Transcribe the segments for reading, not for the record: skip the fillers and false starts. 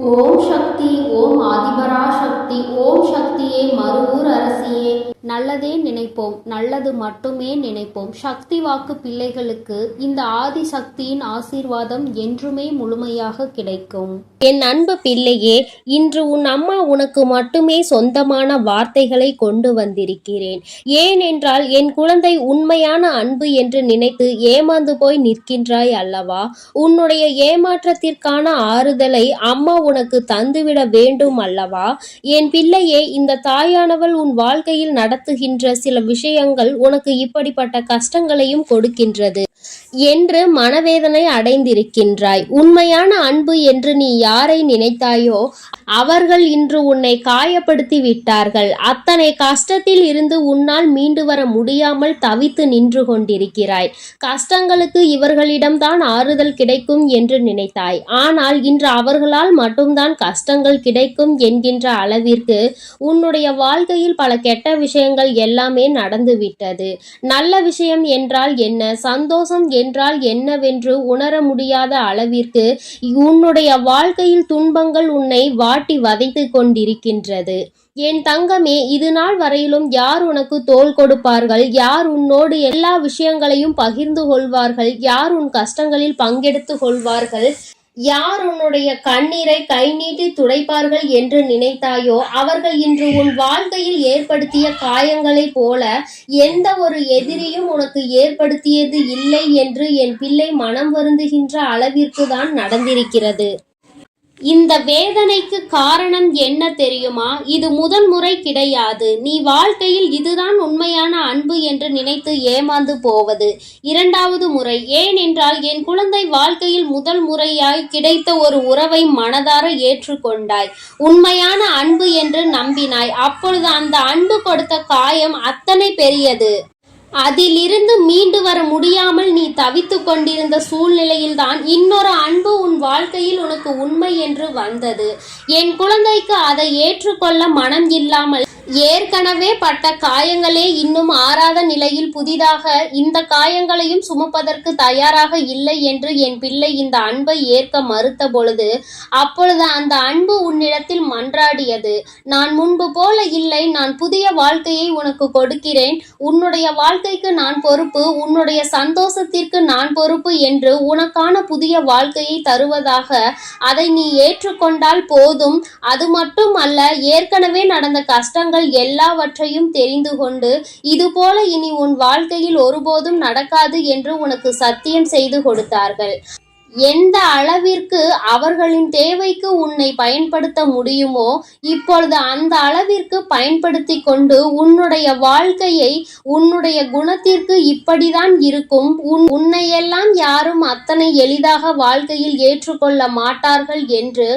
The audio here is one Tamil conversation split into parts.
ஓம் சக்தி, ஓம் ஆதிபரா சக்தி, ஓம் சக்தியே, மருவூர் அரசியே. நல்லதே நினைப்போம், நல்லது மட்டுமே நினைப்போம். சக்தி வாக்கு பிள்ளைகளுக்கு இந்த ஆதி சக்தியின் ஆசீர்வாதம் என்றுமே முழுமையாக கிடைக்கும். என் அன்பு பிள்ளையே, இன்று உன் அம்மா உனக்கு மட்டுமே சொந்தமான வார்த்தைகளை கொண்டு வந்திருக்கிறேன். ஏனென்றால் என் குழந்தை உண்மையான அன்பு என்று நினைத்து ஏமாந்து போய் நிற்கின்றாய் அல்லவா? உன்னுடைய ஏமாற்றத்திற்கான ஆறுதலை அம்மா உனக்கு தந்துவிட வேண்டும் அல்லவா? என் பிள்ளையே, இந்த தாயானவள் உன் வாழ்க்கையில் நடத்துகின்ற சில விஷயங்கள் உனக்கு இப்படிப்பட்ட கஷ்டங்களையும் கொடுக்கின்றது என்று மனவேதனை அடைந்திருக்கின்றாய். உண்மையான அன்பு என்று நீ யாரை நினைத்தாயோ அவர்கள் இன்று உன்னை காயப்படுத்தி விட்டார்கள். அத்தனை கஷ்டத்தில் இருந்து உன்னால் மீண்டு வர முடியாமல் தவித்து நின்று கொண்டிருக்கிறாய். கஷ்டங்களுக்கு இவர்களிடம்தான் ஆறுதல் கிடைக்கும் என்று நினைத்தாய். ஆனால் இன்று அவர்களால் மட்டும்தான் கஷ்டங்கள் கிடைக்கும் என்கின்ற அளவிற்கு உன்னுடைய வாழ்க்கையில் பல கெட்ட விஷயங்கள் எல்லாமே நடந்துவிட்டது. நல்ல விஷயம் என்றால் என்ன, சந்தோஷம் என்றால் என்னவென்று உணர முடியாத அளவிற்கு உன்னுடைய வாழ்க்கையில் துன்பங்கள் உன்னை வாட்டி வதைத்து கொண்டிருக்கின்றது. என் தங்கமே, இது நாள் வரையிலும் யார் உனக்கு தோள் கொடுப்பார்கள், யார் உன்னோடு எல்லா விஷயங்களையும் பகிர்ந்து கொள்வார்கள், யார் உன் கஷ்டங்களில் பங்கெடுத்து கொள்வார்கள், யார் உன்னுடைய கண்ணீரை கை நீட்டி துடைப்பார்கள் என்று நினைத்தாயோ அவர்கள் இன்று உன் வாழ்க்கையில் ஏற்படுத்திய காயங்களைப் போல எந்த ஒரு எதிரியும் உனக்கு ஏற்படுத்தியது இல்லை என்று என் பிள்ளை மனம் வருந்துகின்ற அளவிற்கு தான் நடந்திருக்கிறது. இந்த வேதனைக்கு காரணம் என்ன தெரியுமா? இது முதல் முறை கிடையாது. நீ வாழ்க்கையில் இதுதான் உண்மையான அன்பு என்று நினைத்து ஏமாந்து போவது இரண்டாவது முறை. ஏனென்றால் என் குழந்தை வாழ்க்கையில் முதல் முறையாய் கிடைத்த ஒரு உறவை மனதார ஏற்றுக்கொண்டாய். உண்மையான அன்பு என்று நம்பினாய். அப்பொழுது அந்த அன்பு கொடுத்த காயம் அத்தனை பெரியது. அதிலிருந்து மீண்டு வர முடியாமல் நீ தவித்து கொண்டிருந்த சூழ்நிலையில்தான் இன்னொரு அன்பு உன் வாழ்க்கையில் உனக்கு உண்மை என்று வந்தது. என் குழந்தைக்கு அதை ஏற்றுக்கொள்ள மனம் இல்லாமல் ஏற்கனவே பட்ட காயங்களே இன்னும் ஆறாத நிலையில் புதிதாக இந்த காயங்களையும் சுமப்பதற்கு தயாராக இல்லை என்று என் பிள்ளை இந்த அன்பை ஏற்க மறுத்த பொழுது அப்பொழுது அந்த அன்பு உன்னிடத்தில் மன்றாடியது. நான் முன்பு போல இல்லை, நான் புதிய வாழ்க்கையை உனக்கு கொடுக்கிறேன், உன்னுடைய வாழ்க்கைக்கு நான் பொறுப்பு, உன்னுடைய சந்தோஷத்திற்கு நான் பொறுப்பு என்று உனக்கான புதிய வாழ்க்கையை தருவதாக அதை நீ ஏற்றுக்கொண்டால் போதும். அது மட்டும் அல்ல, ஏற்கனவே நடந்த கஷ்டங்கள் எல்லாவற்றையும் தெரிந்து கொண்டு இதுபோல இனி உன் வாழ்க்கையில் ஒருபோதும் நடக்காது என்று உனக்கு சத்தியம் செய்து கொடுத்தார்கள். எந்த அளவிற்கு அவர்களின் தேவைக்கு உன்னை பயன்படுத்த முடியுமோ இப்பொழுது அந்த அளவிற்கு பயன்படுத்தி கொண்டு உன்னுடைய வாழ்க்கையை உன்னுடைய குணத்திற்கு இப்படிதான் இருக்கும், உன்னையெல்லாம் யாரும் அத்தனை எளிதாக வாழ்க்கையில் ஏற்றுக்கொள்ள மாட்டார்கள் என்று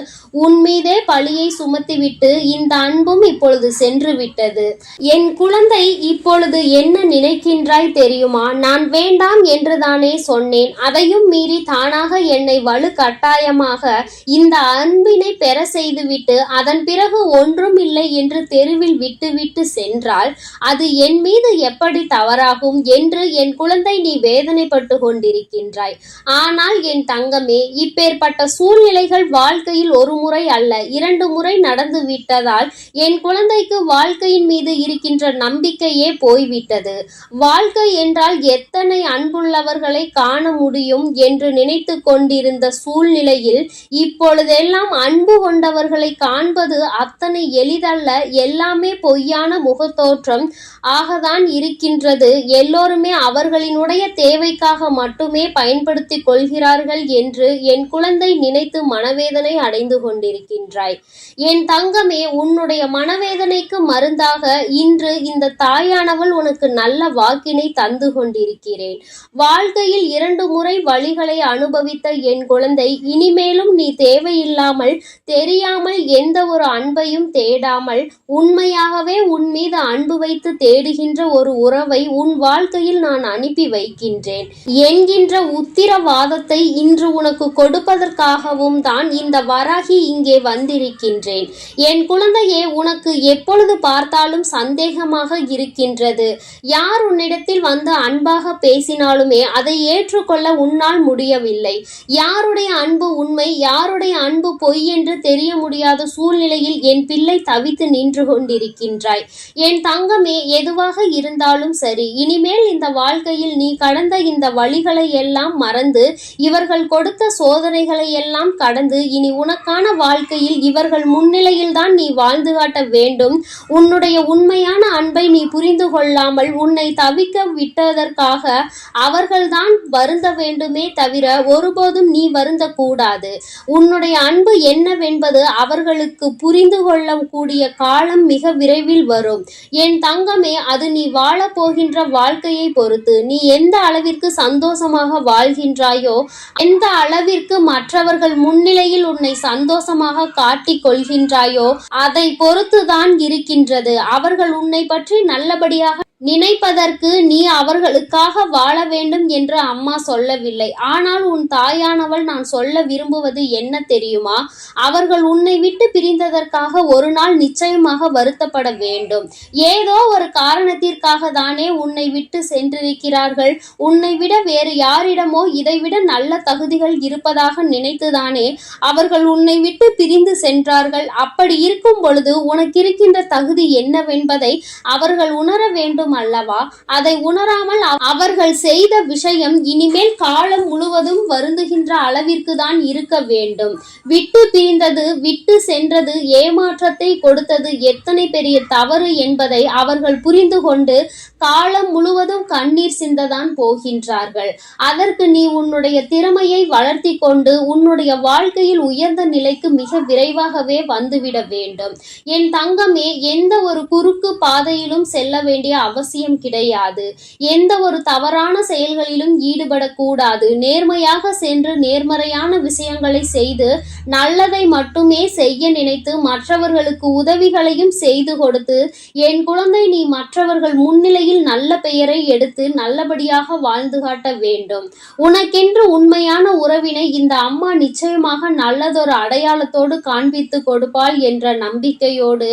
உன் மீதே பழியை சுமத்திவிட்டு இந்த அன்பும் இப்பொழுது சென்று விட்டது. என் குழந்தை, இப்பொழுது என்ன நினைக்கின்றாய் தெரியுமா? நான் வேண்டாம் என்றுதானே சொன்னேன். அதையும் மீறி தானாக என்னை வலு கட்டாயமாக இந்த அன்பினை பெற செய்துவிட்டு அதன் பிறகு ஒன்றும் இல்லை என்று தெருவில் விட்டுவிட்டு சென்றால் அது என் மீது எப்படி தவறாகும் என்று என் குழந்தை நீ வேதனைப்பட்டு கொண்டிருக்கின்றாய். ஆனால் என் தங்கமே, இப்பேற்பட்ட சூழ்நிலைகள் வாழ்க்கையில் ஒரு முறை அல்ல 2 முறை நடந்து விட்டதால் என் குழந்தைக்கு வாழ்க்கையின் மீது இருக்கின்ற நம்பிக்கையே போய்விட்டது. வாழ்க்கை என்றால் எத்தனை அன்புள்ளவர்களை காண முடியும் என்று நினைத்து கொண்டிருந்த சூழ்நிலையில் இப்பொழுதெல்லாம் அன்பு கொண்டவர்களை காண்பது அத்தனை எளிதல்ல. எல்லாமே பொய்யான முகத்தோற்றம் ஆகத்தான் இருக்கின்றது. எல்லோருமே அவர்களினுடைய தேவைக்காக மட்டுமே பயன்படுத்தி கொள்கிறார்கள் என்று என் குழந்தை நினைத்து மனவேதனை அடைந்து கொண்டிருக்கின்றாய். என் தங்கமே, உன்னுடைய மனவேதனைக்கு மருந்தாக இன்று இந்த தாயானவள் உனக்கு நல்ல வாக்கினை தந்து கொண்டிருக்கிறேன். வாழ்க்கையில் 2 முறை வழிகளை அனுபவித்த என் குழந்தை, இனிமேலும் நீ தேவையில்லாமல் தெரியாமல் எந்த ஒரு அன்பையும் தேடாமல் உண்மையாகவே உன் மீது அன்பு வைத்து தேடுகின்ற ஒரு உறவை உன் வாழ்க்கையில் நான் அனுப்பி வைக்கின்றேன் என்கின்ற உத்திரவாதத்தை இன்று உனக்கு கொடுப்பதற்காகவும் தான் இந்த வராகி இங்கே வந்திருக்கின்றேன். என் குழந்தையே, உனக்கு எப்பொழுது பார்த்தாலும் சந்தேகமாக இருக்கின்றது. யார் உன்னிடத்தில் வந்து அன்பாக பேசினாலுமே அதை ஏற்றுக்கொள்ள உன்னால் முடியவில்லை. யாருடைய அன்பு உண்மை, யாருடைய அன்பு பொய் என்று தெரிய முடியாத சூழ்நிலையில் என் பிள்ளை தவித்து நின்று கொண்டிருக்கின்றாய். என் தங்கமே, எதுவாக இருந்தாலும் சரி, இனிமேல் இந்த வாழ்க்கையில் நீ கடந்த இந்த வழிகளை எல்லாம் மறந்து, இவர்கள் கொடுத்த சோதனைகளை எல்லாம் கடந்து, இனி உனக்கான வாழ்க்கையில் இவர்கள் முன்னிலையில் தான் நீ வாழ்ந்து காட்ட வேண்டும். உன்னுடைய உண்மையான அன்பை நீ புரிந்து கொள்ளாமல் உன்னை தவிக்க விட்டதற்காக அவர்கள்தான் வருந்த வேண்டுமே தவிர ஒருபோதும் நீ வருந்த கூடாது. உன்னுடைய அன்பு என்னவென்பது அவர்களுக்கு புரிந்து கொள்ளக்கூடிய காலம் மிக விரைவில் வரும். என் தங்கமே, அது நீ வாழப் போகின்ற வாழ்க்கையை பொறுத்து. நீ எந்த அளவிற்கு சந்தோஷமாக வாழ்கின்றாயோ, எந்த அளவிற்கு மற்றவர்கள் முன்னிலையில் உன்னை சந்தோஷமாக காட்டிக் கொள்கின்றாயோ, அதை பொறுத்துதான் இருக்கின்றது. அவர்கள் உன்னை பற்றி நல்லபடியாக நினைப்பதற்கு நீ அவர்களுக்காக வாழ வேண்டும் என்று அம்மா சொல்லவில்லை. ஆனால் உன் தாயானவள் நான் சொல்ல விரும்புவது என்ன தெரியுமா? அவர்கள் உன்னை விட்டு பிரிந்ததற்காக ஒரு நாள் நிச்சயமாக வருத்தப்பட வேண்டும். ஏதோ ஒரு காரணத்திற்காக தானே உன்னை விட்டு சென்றிருக்கிறார்கள். உன்னை விட வேறு யாரிடமோ இதைவிட நல்ல தகுதிகள் இருப்பதாக நினைத்துதானே அவர்கள் உன்னை விட்டு பிரிந்து சென்றார்கள். அப்படி இருக்கும் பொழுது உனக்கு இருக்கின்ற தகுதி என்னவென்பதை அவர்கள் உணர வேண்டும் அல்லவா? அதை உணராமல் அவர்கள் செய்த விஷயம் இனிமேல் காலம் முழுவதும் வருந்துகின்ற அளவிற்கு தான் இருக்க வேண்டும். விட்டு பிரிந்தது, விட்டு சென்றது, ஏமாற்றத்தை கொடுத்தது எத்தனை பெரிய தவறு என்பதை அவர்கள் புரிந்து கொண்டு காலம் முழுவதும் கண்ணீர் சிந்ததான் போகின்றார்கள். அதற்கு நீ உன்னுடைய திறமையை வளர்த்தி கொண்டு உன்னுடைய வாழ்க்கையில் உயர்ந்த நிலைக்கு மிக விரைவாகவே வந்துவிட வேண்டும். என் தங்கமே, எந்த ஒரு குறுக்கு பாதையிலும் செல்ல வேண்டிய அவசியம் கிடையாது. எந்த ஒரு தவறான செயல்களிலும் ஈடுபடக்கூடாது. நேர்மையாக சென்று நேர்மறையான விஷயங்களை செய்து நல்லதை மட்டுமே செய்ய நினைத்து மற்றவர்களுக்கு உதவிகளையும் செய்து கொடுத்து, என் குழந்தை, நீ மற்றவர்கள் முன்னிலையில் நல்ல பெயரை எடுத்து நல்லபடியாக வாழ்ந்து காட்ட வேண்டும். உனக்கென்று உண்மையான உறவினை இந்த அம்மா நிச்சயமாக நல்லதொரு அடையாளத்தோடு காண்பித்து கொடுப்பாள் என்ற நம்பிக்கையோடு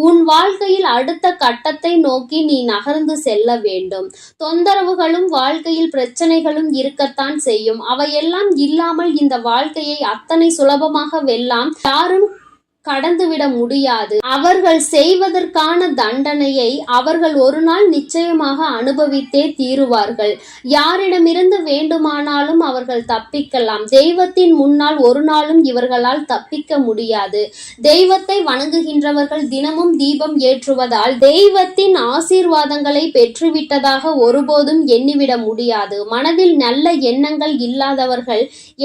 உன் வாழ்க்கையில் அடுத்த கட்டத்தை நோக்கி நீ நகர்ந்து செல்ல வேண்டும். தொந்தரவுகளும் வாழ்க்கையில் பிரச்சனைகளும் இருக்கத்தான் செய்யும். அவையெல்லாம் இல்லாமல் இந்த வாழ்க்கையை அத்தனை சுலபமாக வெல்லாம் யாரும் கடந்துவிட முடியாது. அவர்கள் செய்வதற்கான தண்டனையை அவர்கள் ஒரு நாள் நிச்சயமாக அனுபவித்தே தீருவார்கள். யாரிடமிருந்து வேண்டுமானாலும் அவர்கள் தப்பிக்கலாம். தெய்வத்தின் முன்னால் ஒரு நாளும் இவர்களால் தப்பிக்க முடியாது. தெய்வத்தை வணங்குகின்றவர்கள் தினமும் தீபம் ஏற்றுவதால் தெய்வத்தின் ஆசீர்வாதங்களை பெற்றுவிட்டதாக ஒருபோதும் எண்ணிவிட முடியாது. மனதில் நல்ல எண்ணங்கள் இல்லாதவர்கள்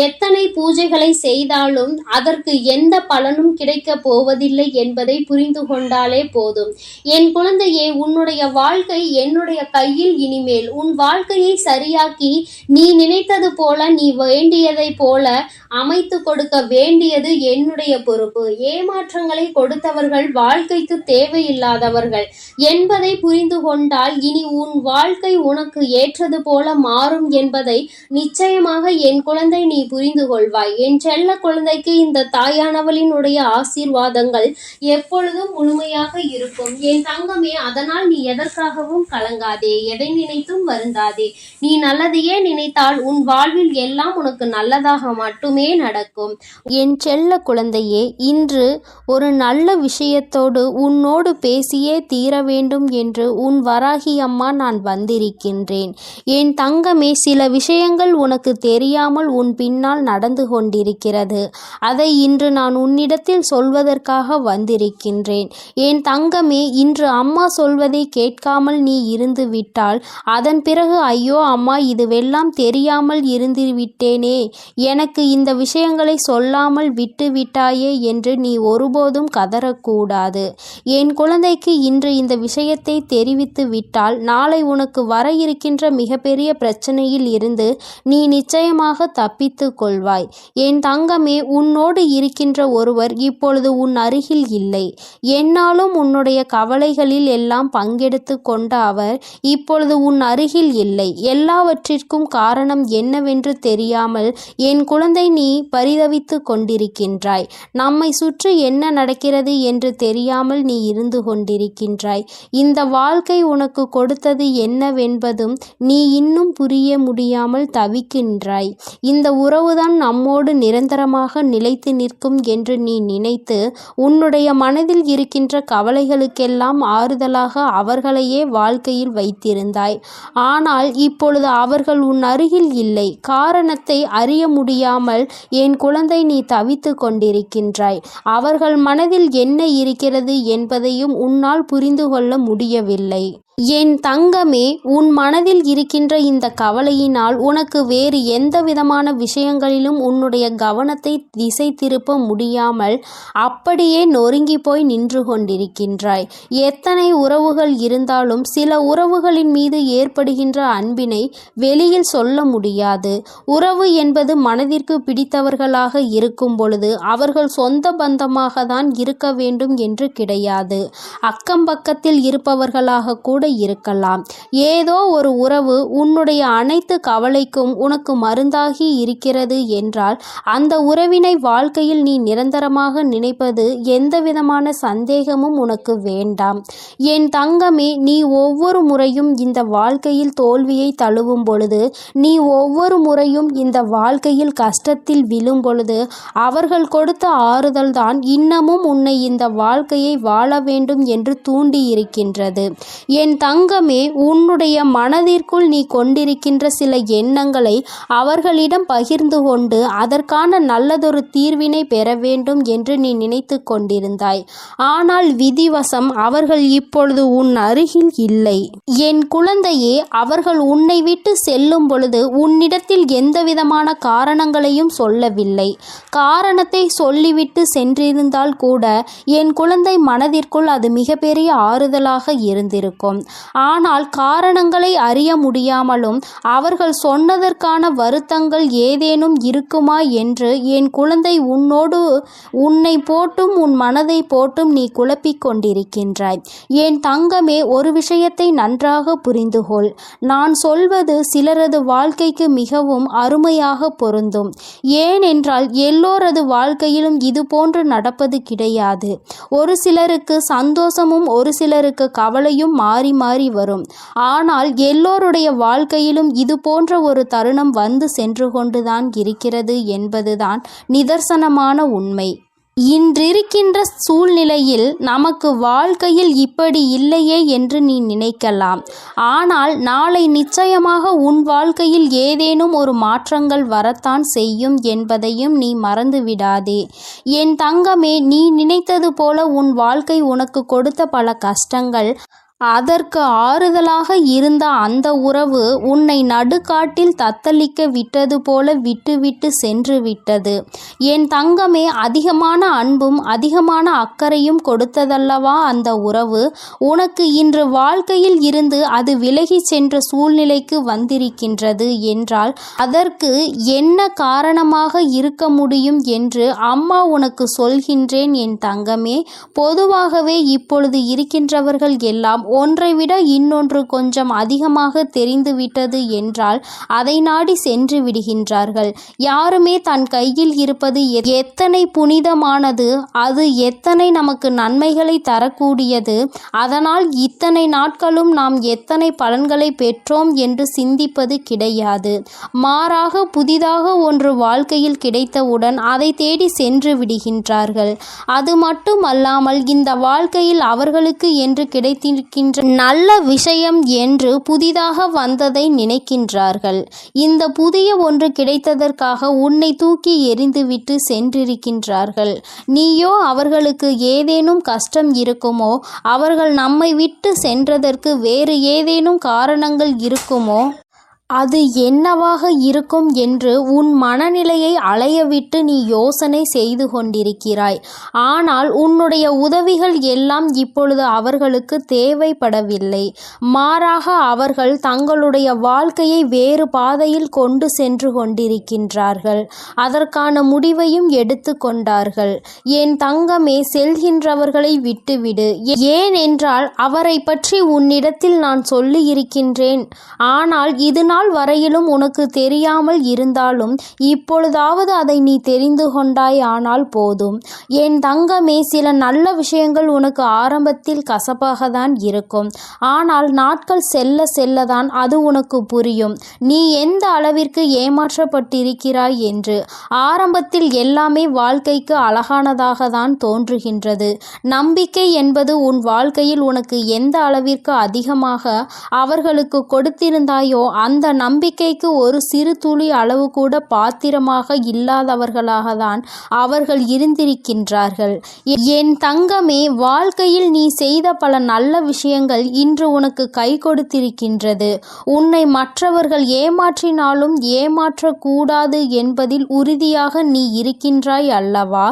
எத்தனை பூஜைகளை செய்தாலும் அதற்கு எந்த பலனும் கிடைக்க போவதில்லை என்பதை புரிந்து கொண்டாலே போதும். என் குழந்தையே, உன்னுடைய வாழ்க்கை என்னுடைய கையில். இனிமேல் உன் வாழ்க்கையை சரியாக்கி நீ நினைத்தது போல, நீ வேண்டியதை போல அமைத்து கொடுக்க வேண்டியது என்னுடைய பொறுப்பு. ஏமாற்றங்களை கொடுத்தவர்கள் வாழ்க்கைக்கு தேவையில்லாதவர்கள் என்பதை புரிந்து கொண்டால் இனி உன் வாழ்க்கை உனக்கு ஏற்றது போல மாறும் என்பதை நிச்சயமாக என் குழந்தை நீ புரிந்து கொள்வாய். என் செல்ல குழந்தைக்கு இந்த தாயானவளினுடைய ஆசீர்வாதங்கள் எப்பொழுதும் முழுமையாக இருக்கும். என் தங்கமே, அதனால் நீ எதற்காகவும் கலங்காதே, எதை நினைத்தும் வருந்தாதே. நீ நல்லதையே நினைத்தால் உன் வாழ்வில் எல்லாம் உனக்கு நல்லதாக மட்டுமே நடக்கும். என் செல்ல குழந்தையே, இன்று ஒரு நல்ல விஷயத்தோடு உன்னோடு பேசியே தீர வேண்டும் என்று உன் வராகி அம்மா நான் வந்திருக்கின்றேன். என் தங்கமே, சில விஷயங்கள் உனக்கு தெரியாமல் உன் பின்னால் நடந்து கொண்டிருக்கிறது. அதை இன்று நான் உன்னிடத்தில் சொல்வதற்காக வந்திருக்கின்றேன். என் தங்கமே, இன்று அம்மா சொல்வதை கேட்காமல் நீ இருந்து விட்டால் அதன் பிறகு ஐயோ அம்மா, இதுவெல்லாம் தெரியாமல் இருந்து விட்டேனே, எனக்கு இந்த விஷயங்களை சொல்லாமல் விட்டு விட்டாயே என்று நீ ஒருபோதும் கதறக்கூடாது. என் குழந்தைக்கு இன்று இந்த விஷயத்தை தெரிவித்து விட்டால் நாளை உனக்கு வர இருக்கின்ற மிகப்பெரிய பிரச்சனையில் இருந்து நீ நிச்சயமாக தப்பித்து கொள்வாய். என் தங்கமே, உன்னோடு இருக்கின்ற ஒருவர் இப்பொழுது இப்பொழுது உன் அருகில் இல்லை. என்னாலும் உன்னுடைய கவலைகளில் எல்லாம் பங்கெடுத்து கொண்ட அவர் இப்பொழுது உன் அருகில் இல்லை. எல்லாவற்றிற்கும் காரணம் என்னவென்று தெரியாமல் என் குழந்தை நீ பரிதவித்து கொண்டிருக்கின்றாய். நம்மை சுற்றி என்ன நடக்கிறது என்று தெரியாமல் நீ இருந்து கொண்டிருக்கின்றாய். இந்த வாழ்க்கை உனக்கு கொடுத்தது என்னவென்பதும் நீ இன்னும் புரிய முடியாமல் தவிக்கின்றாய். இந்த உறவுதான் நம்மோடு நிரந்தரமாக நிலைத்து நிற்கும் என்று நீ நினைத்து உன்னுடைய மனதில் இருக்கின்ற கவலைகளுக்கெல்லாம் ஆறுதலாக அவர்களையே வாழ்க்கையில் வைத்திருந்தாய். ஆனால் இப்பொழுது அவர்கள் உன் அருகில் இல்லை. காரணத்தை அறிய முடியாமல் என் குழந்தை நீ தவித்து கொண்டிருக்கின்றாய். அவர்கள் மனதில் என்ன இருக்கிறது என்பதையும் உன்னால் புரிந்து கொள்ள முடியவில்லை. என் தங்கமே, உன் மனதில் இருக்கின்ற இந்த கவலையினால் உனக்கு வேறு எந்த விதமான விஷயங்களிலும் உன்னுடைய கவனத்தை திசை திருப்ப முடியாமல் அப்படியே நொறுங்கி போய் நின்று கொண்டிருக்கின்றாய். எத்தனை உறவுகள் இருந்தாலும் சில உறவுகளின் மீது ஏற்படுகின்ற அன்பினை வெளியில் சொல்ல முடியாது. உறவு என்பது மனதிற்கு பிடித்தவர்களாக இருக்கும் பொழுது அவர்கள் சொந்த பந்தமாக தான் இருக்க வேண்டும் என்று கிடையாது. அக்கம் பக்கத்தில் இருப்பவர்களாக கூட இருக்கலாம். ஏதோ ஒரு உறவு உன்னுடைய அனைத்து கவலைக்கும் உனக்கு மருந்தாகி இருக்கிறது என்றால் அந்த உறவினை வாழ்க்கையில் நீ நிரந்தரமாக நினைப்பது எந்தவிதமான சந்தேகமும் உனக்கு வேண்டாம். என் தங்கமே, நீ ஒவ்வொரு முறையும் இந்த வாழ்க்கையில் தோல்வியை தழுவும் பொழுது, நீ ஒவ்வொரு முறையும் இந்த வாழ்க்கையில் கஷ்டத்தில் விழும் பொழுது அவர்கள் கொடுத்த ஆறுதல் தான் இன்னமும் உன்னை இந்த வாழ்க்கையை வாழ வேண்டும் என்று தூண்டி இருக்கின்றது. என் தங்கமே, உன்னுடைய மனதிற்குள் நீ கொண்டிருக்கின்ற சில எண்ணங்களை அவர்களிடம் பகிர்ந்து கொண்டு அதற்கான நல்லதொரு தீர்வினை பெற வேண்டும் என்று நீ நினைத்து கொண்டிருந்தாய். ஆனால் விதிவசம் அவர்கள் இப்பொழுது உன் அருகில் இல்லை. என் குழந்தையே, அவர்கள் உன்னை விட்டு செல்லும் பொழுது உன்னிடத்தில் எந்தவிதமான காரணங்களையும் சொல்லவில்லை. காரணத்தை சொல்லிவிட்டு சென்றிருந்தால் கூட என் குழந்தை மனதிற்குள் அது மிகப்பெரிய ஆறுதலாக இருந்திருக்கும். ஆனால் காரணங்களை அறிய முடியாமலும் அவர்கள் சொன்னதற்கான வருத்தங்கள் ஏதேனும் இருக்குமா என்று என் குழந்தை உன்னை போட்டும் உன் மனதை போட்டும் நீ குழப்பிக் கொண்டிருக்கின்றாய். என் தங்கமே, ஒரு விஷயத்தை நன்றாக புரிந்துகொள். நான் சொல்வது சிலரது வாழ்க்கைக்கு மிகவும் அருமையாக பொருந்தும். ஏனென்றால் எல்லோரது வாழ்க்கையிலும் இது போன்று நடப்பது கிடையாது. ஒரு சிலருக்கு சந்தோஷமும் ஒரு சிலருக்கு கவலையும் மாறி மாறி வரும். ஆனால் எல்லோருடைய வாழ்க்கையிலும் இது போன்ற ஒரு தருணம் வந்து சென்று கொண்டுதான் இருக்கிறது என்பதுதான் நிதர்சனமான உண்மை. இன்றிருக்கின்ற சூழ்நிலையில் நமக்கு வாழ்க்கையில் இப்படி இல்லையே என்று நீ நினைக்கலாம். ஆனால் நாளை நிச்சயமாக உன் வாழ்க்கையில் ஏதேனும் ஒரு மாற்றங்கள் வரத்தான் செய்யும் என்பதையும் நீ மறந்து விடாதே. என் தங்கமே, நீ நினைத்தது போல உன் வாழ்க்கை உனக்கு கொடுத்த பல கஷ்டங்கள், அதற்கு ஆறுதலாக இருந்த அந்த உறவு உன்னை நடுக்காட்டில் தத்தளிக்க விட்டது போல விட்டுவிட்டு சென்று விட்டது. என் தங்கமே, அதிகமான அன்பும் அதிகமான அக்கறையும் கொடுத்ததல்லவா அந்த உறவு. உனக்கு இன்று வாழ்க்கையில் இருந்து அது விலகி சென்ற சூழ்நிலைக்கு வந்திருக்கின்றது என்றால் அதற்கு என்ன காரணமாக இருக்க முடியும் என்று அம்மா உனக்கு சொல்கின்றேன். என் தங்கமே, பொதுவாகவே இப்பொழுது இருக்கின்றவர்கள் எல்லாம் ஒன்றை விட இன்னொன்று கொஞ்சம் அதிகமாக தெரிந்துவிட்டது என்றால் அதை நாடி சென்று விடுகின்றார்கள். யாருமே தன் கையில் இருப்பது எத்தனை புனிதமானது, அது எத்தனை நமக்கு நன்மைகளை தரக்கூடியது, அதனால் இத்தனை நாட்களும் நாம் எத்தனை பலன்களை பெற்றோம் என்று சிந்திப்பது கிடையாது. மாறாக புதிதாக ஒன்று வாழ்க்கையில் கிடைத்தவுடன் அதை தேடி சென்று விடுகின்றார்கள். அது மட்டுமல்லாமல் இந்த வாழ்க்கையில் அவர்களுக்கு என்று கிடைத்திருக்கின்ற நல்ல விஷயம் என்று புதிதாக வந்ததை நினைக்கின்றார்கள். இந்த புதிய ஒன்று கிடைத்ததற்காக உன்னை தூக்கி எறிந்துவிட்டு சென்றிருக்கின்றார்கள். நீயோ அவர்களுக்கு ஏதேனும் கஷ்டம் இருக்குமோ, அவர்கள் நம்மை விட்டு சென்றதற்கு வேறு ஏதேனும் காரணங்கள் இருக்குமோ, அது என்னவாக இருக்கும் என்று உன் மனநிலையை அலையவிட்டு நீ யோசனை செய்து கொண்டிருக்கிறாய். ஆனால் உன்னுடைய உதவிகள் எல்லாம் இப்பொழுது அவர்களுக்கு தேவைப்படவில்லை. மாறாக அவர்கள் தங்களுடைய வாழ்க்கையை வேறு பாதையில் கொண்டு சென்று கொண்டிருக்கின்றார்கள். அதற்கான முடிவையும் எடுத்து கொண்டார்கள். என் தங்கமே, செல்கின்றவர்களை விட்டுவிடு. ஏனென்றால் அவரை பற்றி உன்னிடத்தில் நான் சொல்லி இருக்கின்றேன். ஆனால் இது நாள் வரையிலும் உனக்கு தெரியாமல் இருந்தாலும் இப்பொழுதாவது அதை நீ தெரிந்து கொண்டாய். ஆனால் போதும் என் தங்கமே. சில நல்ல விஷயங்கள் உனக்கு ஆரம்பத்தில் கசப்பாக தான் இருக்கும். ஆனால் நாட்கள் செல்ல செல்லதான் அது உனக்கு புரியும் நீ எந்த அளவிற்கு ஏமாற்றப்பட்டிருக்கிறாய் என்று. ஆரம்பத்தில் எல்லாமே வாழ்க்கைக்கு அழகானதாக தான் தோன்றுகின்றது. நம்பிக்கை என்பது உன் வாழ்க்கையில் உனக்கு எந்த அளவிற்கு அதிகமாக அவர்களுக்கு கொடுத்திருந்தாயோ அந்த நம்பிக்கைக்கு ஒரு சிறு துளி அளவு கூட பாத்திரமாக இல்லாதவர்களாக தான் அவர்கள் இருந்திருக்கின்றார்கள். என் தங்கமே, வாழ்க்கையில் நீ செய்த பல நல்ல விஷயங்கள் இன்று உனக்கு கை கொடுத்திருக்கின்றது. உன்னை மற்றவர்கள் ஏமாற்றினாலும் ஏமாற்றக்கூடாது என்பதில் உறுதியாக நீ இருக்கின்றாய் அல்லவா?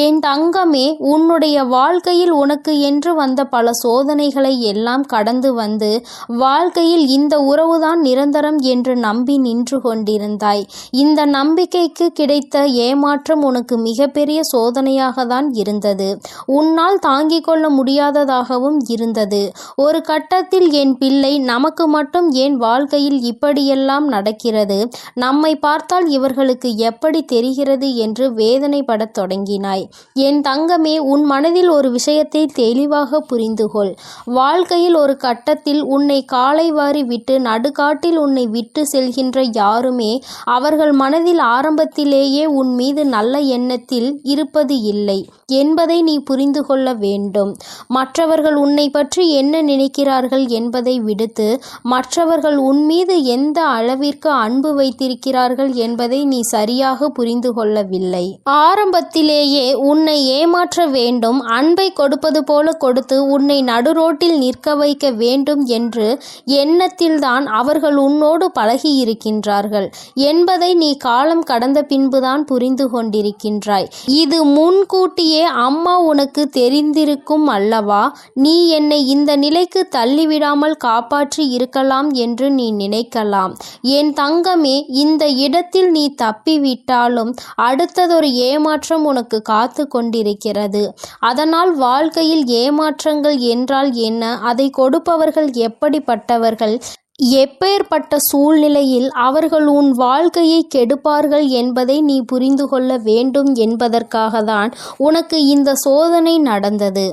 என் தங்கமே, உன்னுடைய வாழ்க்கையில் உனக்கு என்று வந்த பல சோதனைகளை எல்லாம் கடந்து வந்து வாழ்க்கையில் இந்த உறவுதான் நிரந்தரம் என்று நம்பி நின்று கொண்டிருந்தாய். இந்த நம்பிக்கைக்கு கிடைத்த ஏமாற்றம் உனக்கு மிகப்பெரிய சோதனையாக தான் இருந்தது. உன்னால் தாங்கிக் கொள்ள முடியாததாகவும் இருந்தது. ஒரு கட்டத்தில் என் பிள்ளை, நமக்கு மட்டும் ஏன் வாழ்க்கையில் இப்படியெல்லாம் நடக்கிறது, நம்மை பார்த்தால் இவர்களுக்கு எப்படி தெரிகிறது என்று வேதனைப்படத் தொடங்கினாய். என் தங்கமே, உன் மனதில் ஒரு விஷயத்தை தெளிவாக புரிந்து கொள். வாழ்க்கையில் ஒரு கட்டத்தில் உன்னை காலை வாரி விட்டு நடுக்காட்டில் உன்னை விட்டு செல்கின்ற யாருமே அவர்கள் மனதில் ஆரம்பத்திலேயே உன் மீது நல்ல எண்ணத்தில் இருப்பது இல்லை என்பதை நீ புரிந்து கொள்ள வேண்டும். மற்றவர்கள் உன்னை பற்றி என்ன நினைக்கிறார்கள் என்பதை விடுத்து மற்றவர்கள் உன் மீது எந்த அளவிற்கு அன்பு வைத்திருக்கிறார்கள் என்பதை நீ சரியாக புரிந்து கொள்ளவில்லை. ஆரம்பத்திலேயே உன்னை ஏமாற்ற வேண்டும், அன்பை கொடுப்பது போல கொடுத்து உன்னை நடுரோட்டில் நிற்க வைக்க வேண்டும் என்று எண்ணத்தில்தான் அவர்கள் உன்னோடு பழகியிருக்கின்றார்கள் என்பதை நீ காலம் கடந்த பின்புதான் புரிந்து கொண்டிருக்கின்றாய். இது முன்கூட்டியே அம்மா உனக்கு தெரிந்திருக்கும் அல்லவா? நீ என்னை இந்த நிலைக்கு தள்ளிவிடாமல் காப்பாற்றி இருக்கலாம் என்று நீ நினைக்கலாம். என் தங்கமே, இந்த இடத்தில் நீ தப்பிவிட்டாலும் அடுத்ததொரு ஏமாற்றம் உனக்கு காத்து கொண்டிருக்கிறது. அதனால் வாழ்க்கையில் ஏமாற்றங்கள் என்றால் என்ன, அதை கொடுப்பவர்கள் எப்படிப்பட்டவர்கள், எப்பேற்பட்ட சூழ்நிலையில் அவர்கள் உன் வாழ்க்கையை கெடுப்பார்கள் என்பதை நீ புரிந்து கொள்ள வேண்டும் என்பதற்காக தான் உனக்கு இந்த சோதனை நடந்தது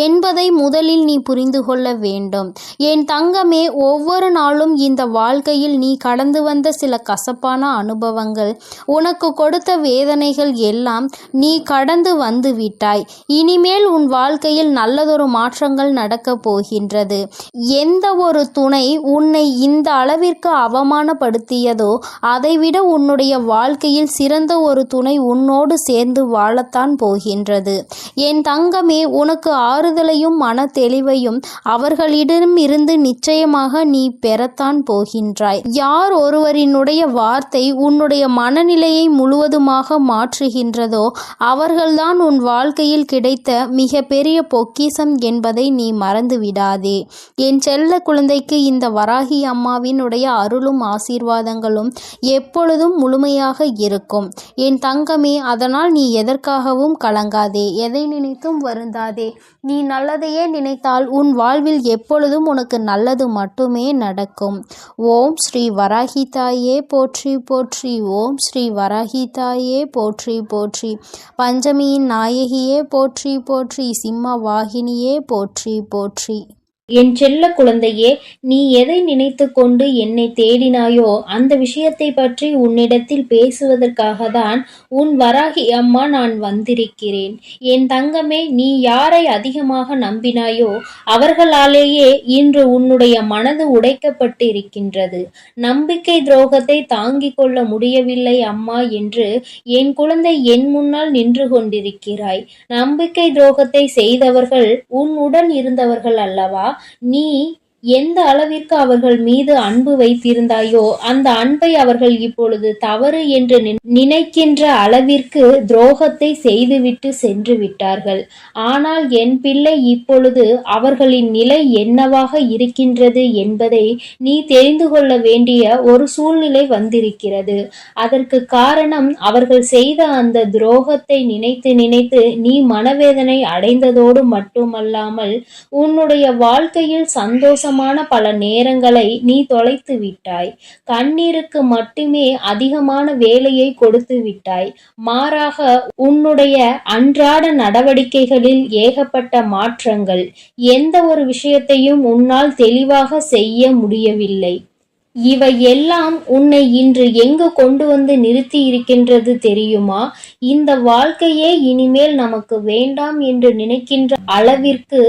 என்பதை முதலில் நீ புரிந்து கொள்ள வேண்டும். என் தங்கமே, ஒவ்வொரு நாளும் இந்த வாழ்க்கையில் நீ கடந்து வந்த சில கசப்பான அனுபவங்கள், உனக்கு கொடுத்த வேதனைகள் எல்லாம் நீ கடந்து வந்து விட்டாய். இனிமேல் உன் வாழ்க்கையில் நல்லதொரு மாற்றங்கள் நடக்கப் போகின்றது. எந்த ஒரு துணை உன்னை இந்த அளவிற்கு அவமானப்படுத்தியதோ அதைவிட உன்னுடைய வாழ்க்கையில் சிறந்த ஒரு துணை உன்னோடு சேர்ந்து வாழத்தான் போகின்றது. என் தங்கமே, உனக்கு ஆறுதலையும் மன தெளிவையும் அவர்களிடமிருந்து நிச்சயமாக நீ பெறத்தான் போகின்றாய். யார் ஒருவரினுடைய வார்த்தை உன்னுடைய மனநிலையை முழுவதுமாக மாற்றுகின்றதோ அவர்கள்தான் உன் வாழ்க்கையில் கிடைத்த மிக பெரிய பொக்கிஷம் என்பதை நீ மறந்து விடாதே. என் செல்ல குழந்தைக்கு இந்த வராகி அம்மாவினுடைய அருளும் ஆசீர்வாதங்களும் எப்பொழுதும் முழுமையாக இருக்கும். என் தங்கமே, அதனால் நீ எதற்காகவும் கலங்காதே, எதை நினைத்தும் வருந்தாதே. நீ நல்லதையே நினைத்தால் உன் வாழ்வில் எப்பொழுதும் உனக்கு நல்லது மட்டுமே நடக்கும். ஓம் ஸ்ரீ வராகி தாயே போற்றி போற்றி. ஓம் ஸ்ரீ வராகி தாயே போற்றி போற்றி. பஞ்சமியின் நாயகியே போற்றி போற்றி. சிம்ம வாகினியே போற்றி போற்றி. என் செல்ல குழந்தையே, நீ எதை நினைத்து கொண்டு என்னை தேடினாயோ அந்த விஷயத்தை பற்றி உன்னிடத்தில் பேசுவதற்காக தான் உன் வராகி அம்மா நான் வந்திருக்கிறேன். என் தங்கமே, நீ யாரை அதிகமாக நம்பினாயோ அவர்களாலேயே இன்று உன்னுடைய மனது உடைக்கப்பட்டு இருக்கின்றது. நம்பிக்கை துரோகத்தை தாங்கிக் கொள்ள முடியவில்லை அம்மா என்று என் குழந்தை என் முன்னால் நின்று கொண்டிருக்கிறாய். நம்பிக்கை துரோகத்தை செய்தவர்கள் உன்னுடன் இருந்தவர்கள் அல்லவா? நீ எந்த அளவிற்கு அவர்கள் மீது அன்பு வைத்திருந்தாயோ அந்த அன்பை அவர்கள் இப்பொழுது தவறு என்று நினைக்கின்ற அளவிற்கு துரோகத்தை செய்துவிட்டு சென்று விட்டார்கள். ஆனால் என் பிள்ளை, இப்பொழுது அவர்களின் நிலை என்னவாக இருக்கின்றது என்பதை நீ தெரிந்து கொள்ள வேண்டிய ஒரு சூழ்நிலை வந்திருக்கிறது. அதற்கு காரணம், அவர்கள் செய்த அந்த துரோகத்தை நினைத்து நினைத்து நீ மனவேதனை அடைந்ததோடு மட்டுமல்லாமல் உன்னுடைய வாழ்க்கையில் சந்தோஷமான பல நேரங்களை நீ தொலைத்து விட்டாய். கண்ணீருக்கு மட்டுமே அதிகமான வேலையை கொடுத்து விட்டாய். மாறாக உன்னுடைய அன்றாட நடவடிக்கைகளில் ஏகப்பட்ட மாற்றங்கள். எந்த ஒரு விஷயத்தையும் உன்னால் தெளிவாக செய்ய முடியவில்லை. இவை எல்லாம் உன்னை இன்று எங்கு கொண்டு வந்து நிறுத்தி இருக்கின்றது தெரியுமா? இந்த வாழ்க்கையே இனிமேல் நமக்கு வேண்டாம் என்று நினைக்கின்ற அளவிற்கு,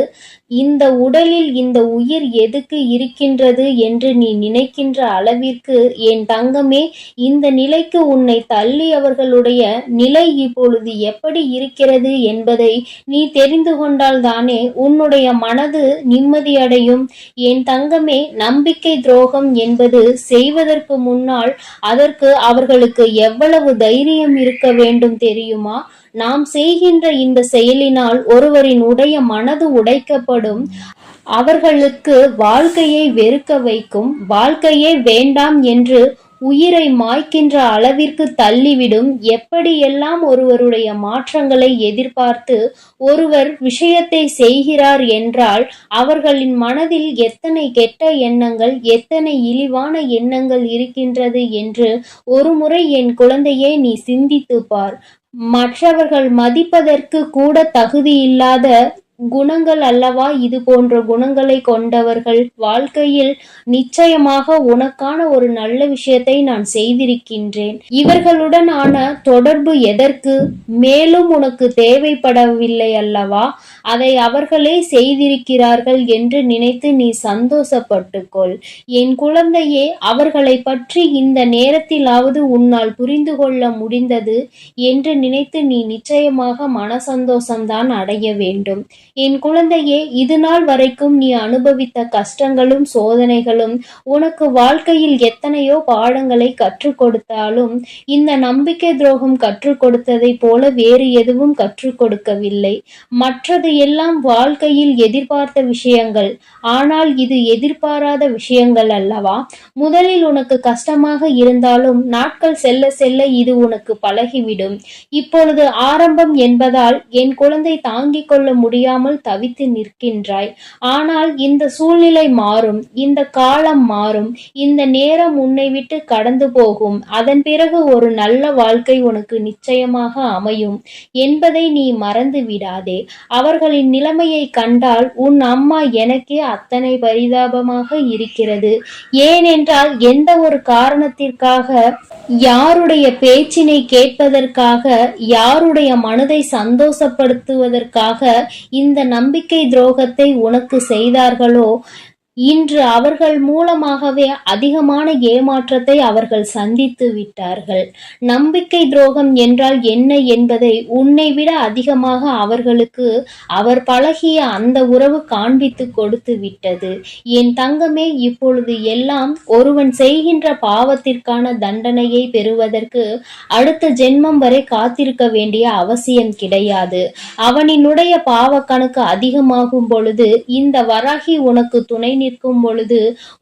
இந்த உடலில் இந்த உயிர் எதுக்கு இருக்கின்றது என்று நீ நினைக்கின்ற அளவிற்கு, என் தங்கமே, இந்த நிலைக்கு உன்னை தள்ளியவர்களுடைய நிலை இப்பொழுது எப்படி இருக்கிறது என்பதை நீ தெரிந்து கொண்டால் தானே உன்னுடைய மனது நிம்மதியடையும். என் தங்கமே, நம்பிக்கை துரோகம் என்பது செய்வதற்கு முன்னால் அதற்கு அவர்களுக்கு எவ்வளவு தைரியம் இருக்க வேண்டும் தெரியுமா? நாம் செய்கின்ற இந்த செயலினால் ஒருவரின் மனது உடைக்கப்படும். அவர்களுக்கு வாழ்க்கையை வெறுக்க வைக்கும். வாழ்க்கையே வேண்டாம் என்று உயிரை மாய்க்கின்ற அளவிற்கு தள்ளிவிடும். எப்படியெல்லாம் ஒருவருடைய மாற்றங்களை எதிர்பார்த்து ஒருவர் விஷயத்தை செய்கிறார் என்றால் அவர்களின் மனதில் எத்தனை கெட்ட எண்ணங்கள், எத்தனை இழிவான எண்ணங்கள் இருக்கின்றது என்று ஒருமுறை என் குழந்தையே நீ சிந்தித்து பார். மற்றவர்கள் மதிப்பதற்கு கூட தகுதியில்லாத குணங்கள் அல்லவா இது போன்ற குணங்களை கொண்டவர்கள். வாழ்க்கையில் நிச்சயமாக உனக்கான ஒரு நல்ல விஷயத்தை நான் செய்திருக்கின்றேன். இவர்களுடனான தொடர்பு எதற்கு? மேலும் உனக்கு தேவைப்படவில்லை அல்லவா? அதை அவர்களே செய்திருக்கிறார்கள் என்று நினைத்து நீ சந்தோஷப்பட்டுக்கொள். என் குழந்தையே, அவர்களை பற்றி இந்த நேரத்திலாவது உன்னால் புரிந்து கொள்ள முடிந்தது என்று நினைத்து நீ நிச்சயமாக மனசந்தோஷம்தான் அடைய வேண்டும். என் குழந்தையே, இது நாள் வரைக்கும் நீ அனுபவித்த கஷ்டங்களும் சோதனைகளும் உனக்கு வாழ்க்கையில் எத்தனையோ பாடங்களை கற்றுக் கொடுத்தாலும் இந்த நம்பிக்கை துரோகம் கற்றுக் கொடுத்ததை போல வேறு எதுவும் கற்றுக் கொடுக்கவில்லை. மற்றது எல்லாம் வாழ்க்கையில் எதிர்பார்த்த விஷயங்கள். ஆனால் இது எதிர்பாராத விஷயங்கள் அல்லவா? முதலில் உனக்கு கஷ்டமாக இருந்தாலும் நாட்கள் செல்ல செல்ல இது உனக்கு பழகிவிடும். இப்பொழுது ஆரம்பம் என்பதால் என் குழந்தை தாங்கிக் கொள்ள முடியாமல் தவித்து நிற்கின்றாய். ஆனால் இந்த சூழ்நிலை மாறும். இந்த காலம் மாறும். இந்த நேரம் உன்னை விட்டு கடந்து போகும். அதன் பிறகு ஒரு நல்ல வாழ்க்கை உனக்கு நிச்சயமாக அமையும் என்பதை நீ மறந்து விடாதே. அவர்களின் நிலைமையை கண்டால் உன் அம்மா எனக்கே அத்தனை பரிதாபமாக இருக்கிறது. ஏனென்றால் எந்த ஒரு காரணத்திற்காக, யாருடைய பேச்சினை கேட்பதற்காக, யாருடைய மனதை சந்தோஷப்படுத்துவதற்காக இந்த நம்பிக்கை துரோகத்தை உனக்கு செய்தார்களோ, இன்று அவர்கள் மூலமாகவே அதிகமான ஏமாற்றத்தை அவர்கள் சந்தித்து விட்டார்கள். நம்பிக்கை துரோகம் என்றால் என்ன என்பதை உன்னை விட அதிகமாக அவர்களுக்கு அவர் பழகிய அந்த உறவு காண்பித்து கொடுத்து விட்டது. என் தங்கமே, இப்பொழுது எல்லாம் ஒருவன் செய்கின்ற பாவத்திற்கான தண்டனையை பெறுவதற்கு அடுத்த ஜென்மம் வரை காத்திருக்க வேண்டிய அவசியம் கிடையாது. அவனினுடைய பாவ கணக்கு அதிகமாகும் பொழுது இந்த வராகி உனக்கு துணை நிற்கும் பொழுது,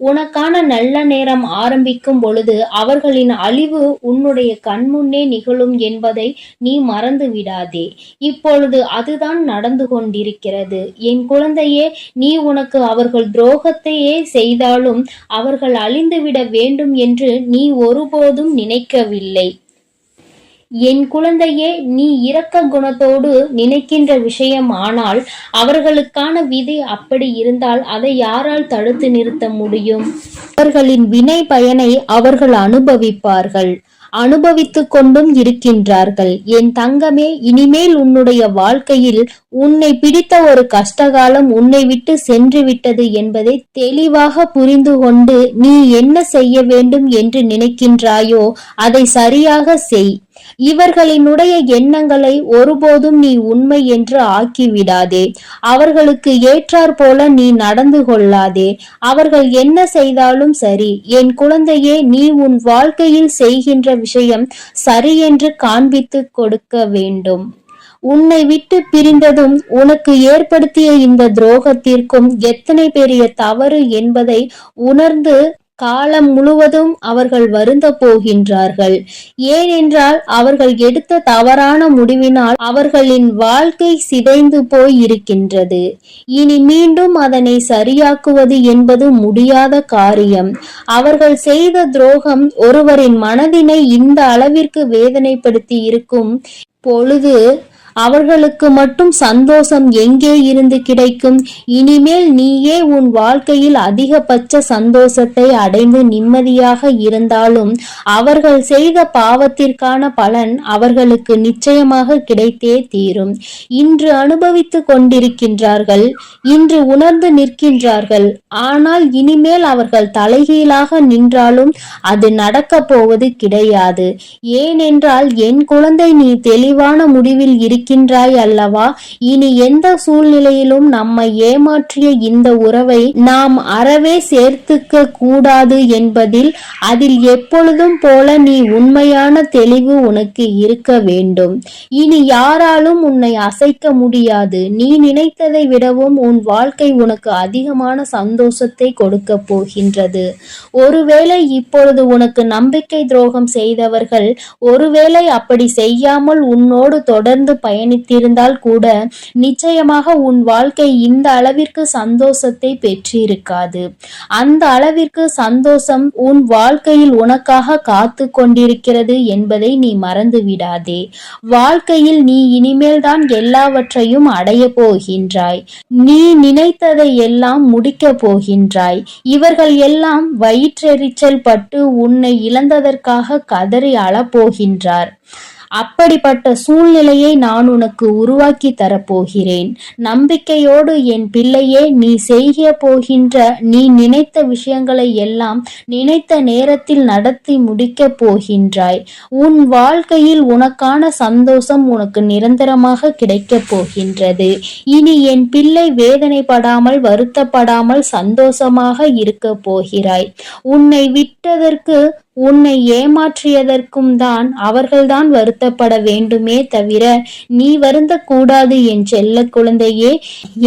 உனக்கான நல்ல நேரம் ஆரம்பிக்கும் பொழுது அவர்களின் அழிவு உன்னுடைய கண்முன்னே நிகழும் என்பதை நீ மறந்து விடாதே. இப்பொழுது அதுதான் நடந்து கொண்டிருக்கிறது. என் குழந்தையே, நீ உனக்கு அவர்கள் துரோகத்தையே செய்தாலும் அவர்கள் அழிந்துவிட வேண்டும் என்று நீ ஒருபோதும் நினைக்கவில்லை. என் குழந்தையே, நீ இரக்க குணத்தோடு நினைக்கின்ற விஷயம். ஆனால் அவர்களுக்கான விதி அப்படி இருந்தால் அதை யாரால் தடுத்து நிறுத்த முடியும்? அவர்களின் வினை பயனை அவர்கள் அனுபவிப்பார்கள். அனுபவித்துக் கொண்டும் இருக்கின்றார்கள். என் தங்கமே, இனிமேல் உன்னுடைய வாழ்க்கையில் உன்னை பிடித்த ஒரு கஷ்டகாலம் உன்னை விட்டு சென்று விட்டது என்பதை தெளிவாக புரிந்து கொண்டு நீ என்ன செய்ய வேண்டும் என்று நினைக்கின்றாயோ அதை சரியாக செய். இவர்களினுடைய எண்ணங்களை ஒருபோதும் நீ உண்மை என்று ஆக்கிவிடாதே. அவர்களுக்கு ஏற்றாற் போல நீ நடந்து கொள்ளாதே. அவர்கள் என்ன செய்தாலும் சரி, என் குழந்தையே, நீ உன் வாழ்க்கையில் செய்கின்ற விஷயம் சரி என்று காண்பித்து கொடுக்க வேண்டும். உன்னை விட்டு பிரிந்ததும் உனக்கு ஏற்படுத்திய இந்த துரோகத்திற்கும் எத்தனை பெரிய தவறு என்பதை உணர்ந்து காலம் முழுவதும் அவர்கள் வருந்த போகின்றார்கள். ஏனென்றால் அவர்கள் எடுத்த தவறான முடிவினால் அவர்களின் வாழ்க்கை சிதைந்து போய் இருக்கின்றது. இனி மீண்டும் அதனை சரியாக்குவது என்பது முடியாத காரியம். அவர்கள் செய்த துரோகம் ஒருவரின் மனதினை இந்த அளவிற்கு வேதனைப்படுத்தி இருக்கும் பொழுது அவர்களுக்கு மட்டும் சந்தோஷம் எங்கே இருந்து கிடைக்கும்? இனிமேல் நீயே உன் வாழ்க்கையில் அதிகபட்ச சந்தோஷத்தை அடைந்து நிம்மதியாக இருந்தாலும் அவர்கள் செய்த பாவத்திற்கான பலன் அவர்களுக்கு நிச்சயமாக கிடைத்தே தீரும். இன்று அனுபவித்து கொண்டிருக்கின்றார்கள், இன்று உணர்ந்து நிற்கின்றார்கள். ஆனால் இனிமேல் அவர்கள் தலைகீழாக நின்றாலும் அது நடக்க போவது கிடையாது. ஏனென்றால் என் குழந்தை, நீ தெளிவான முடிவில் இருக்கின்றாய் அல்லவா? இனி எந்த சூழ்நிலையிலும் நம்மை ஏமாற்றிய இந்த உறவை நாம் அறவே சேர்த்துக்க கூடாது என்பதில் அதில் எப்பொழுதும் போல நீ உண்மையான தெளிவு உனக்கு இருக்க வேண்டும். இனி யாராலும் உன்னை அசைக்க முடியாது. நீ நினைத்ததை விடவும் உன் வாழ்க்கை உனக்கு அதிகமான சந்தோஷத்தை கொடுக்க போகின்றது. ஒருவேளை இப்பொழுது உனக்கு நம்பிக்கை துரோகம் செய்தவர்கள் ஒருவேளை அப்படி செய்யாமல் உன்னோடு தொடர்ந்து பயணித்திருந்தால் கூட நிச்சயமாக உன் வாழ்க்கை இந்த அளவிற்கு சந்தோஷத்தை பெற்றிருக்காது. அந்த அளவிற்கு சந்தோஷம் உன் வாழ்க்கையில் உனக்காக காத்து கொண்டிருக்கிறது என்பதை நீ மறந்து விடாதே. வாழ்க்கையில் நீ இனிமேல் தான் எல்லாவற்றையும் அடைய போகின்றாய். நீ நினைத்ததை எல்லாம் முடிக்க போகின்றாய். இவர்கள் எல்லாம் வயிற்றெரிச்சல் பட்டு உன்னை இழந்ததற்காக கதறி அழப்போகின்றார். அப்படிப்பட்ட சூழ்நிலையை நான் உனக்கு உருவாக்கி தரப்போகிறேன். நம்பிக்கையோடு என் பிள்ளையே, நீ செய்ய போகின்ற நீ நினைத்த விஷயங்களை எல்லாம் நினைத்த நேரத்தில் நடத்தி முடிக்க போகின்றாய். உன் வாழ்க்கையில் உனக்கான சந்தோஷம் உனக்கு நிரந்தரமாக கிடைக்கப் போகின்றது. இனி என் பிள்ளை வேதனைப்படாமல் வருத்தப்படாமல் சந்தோஷமாக இருக்க போகிறாய். உன்னை விட்டதற்கு உன்னை ஏமாற்றியதற்கும் தான் அவர்கள்தான் வருத்தப்பட வேண்டுமே தவிர நீ வருந்தக்கூடாது என் செல்ல குழந்தையே.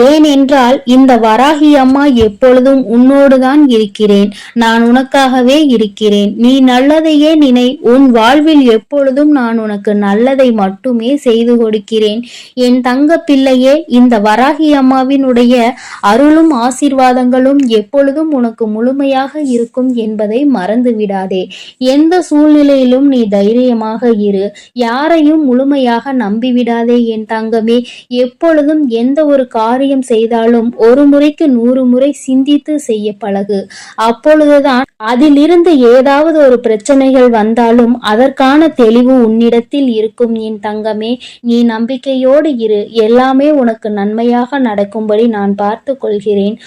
ஏனென்றால் இந்த வராகி அம்மா எப்பொழுதும் உன்னோடுதான் இருக்கிறேன். நான் உனக்காகவே இருக்கிறேன். நீ நல்லதையே நினை. உன் வாழ்வில் எப்பொழுதும் நான் உனக்கு நல்லதை மட்டுமே செய்து கொடுக்கிறேன். என் தங்க பிள்ளையே, இந்த வராகி அம்மாவினுடைய அருளும் ஆசீர்வாதங்களும் எப்பொழுதும் உனக்கு முழுமையாக இருக்கும் என்பதை மறந்து விடாதே. எந்த சூழ்நிலையிலும் நீ தைரியமாக இரு. யாரையும் முழுமையாக நம்பிவிடாதே என் தங்கமே. எப்பொழுதும் எந்த ஒரு காரியம் செய்தாலும் ஒரு முறைக்கு 100 முறை சிந்தித்து செய்ய பழகு. அப்பொழுதுதான் அதிலிருந்து ஏதாவது ஒரு பிரச்சனைகள் வந்தாலும் அதற்கான தெளிவு உன்னிடத்தில் இருக்கும் என் தங்கமே. நீ நம்பிக்கையோடு இரு. எல்லாமே உனக்கு நன்மையாக நடக்கும்படி நான் பார்த்து கொள்கிறேன்.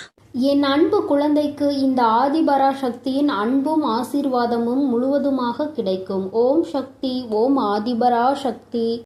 என் அன்பு குழந்தைக்கு இந்த ஆதிபராசக்தியின் அன்பும் ஆசீர்வாதமும் முழுவதுமாக கிடைக்கும். ஓம் சக்தி. ஓம் ஆதிபராசக்தி.